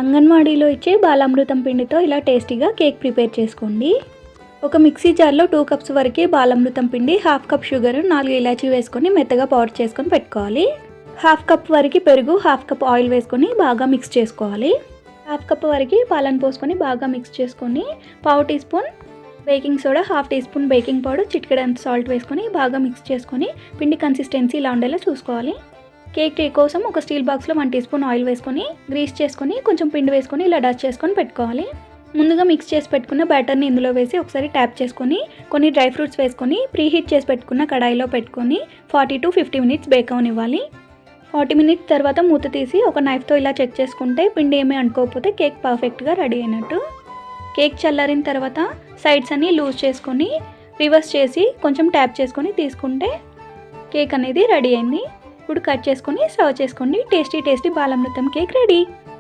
అంగన్వాడీలో ఇచ్చే బాలామృతం పిండితో ఇలా టేస్టీగా కేక్ ప్రిపేర్ చేసుకోండి. ఒక మిక్సీ జార్లో 2 కప్స్ వరకు బాలామృతం పిండి, 1/2 కప్ షుగర్, 4 ఇలాచీ వేసుకొని మెత్తగా పౌడర్ చేసుకొని పెట్టుకోవాలి. 1/2 కప్ వరకు పెరుగు, 1/2 కప్ ఆయిల్ వేసుకొని బాగా మిక్స్ చేసుకోవాలి. 1/2 కప్ వరకు పాలను పోసుకొని బాగా మిక్స్ చేసుకొని 1/2 teaspoon baking soda, 1/2 teaspoon baking powder, చిటికెడంత సాల్ట్ వేసుకొని బాగా మిక్స్ చేసుకొని పిండి కన్సిస్టెన్సీ ఇలా ఉండేలా చూసుకోవాలి. కేక్ ట్రే కోసం ఒక స్టీల్ బాక్స్లో 1 టీ స్పూన్ ఆయిల్ వేసుకొని గ్రీస్ చేసుకొని కొంచెం పిండి వేసుకొని ఇలా డస్ట్ చేసుకొని పెట్టుకోవాలి. ముందుగా మిక్స్ చేసి పెట్టుకున్న బ్యాటర్ని ఇందులో వేసి ఒకసారి ట్యాప్ చేసుకొని కొన్ని డ్రై ఫ్రూట్స్ వేసుకొని ప్రీహీట్ చేసి పెట్టుకున్న కడాయిలో పెట్టుకొని 40 to 50 మినిట్స్ బేక్ అవనివ్వాలి. 40 మినిట్స్ తర్వాత మూత తీసి ఒక నైఫ్తో ఇలా చెక్ చేసుకుంటే పిండి ఏమీ అంటుకోకపోతే కేక్ పర్ఫెక్ట్గా రెడీ అయినట్టు. కేక్ చల్లారిన తర్వాత సైడ్స్ అన్నీ లూజ్ చేసుకొని రివర్స్ చేసి కొంచెం ట్యాప్ చేసుకొని తీసుకుంటే కేక్ అనేది రెడీ అయింది. ఇప్పుడు కట్ చేసుకొని సర్వ్ చేసుకోండి. Tasty Balamrutham cake ready.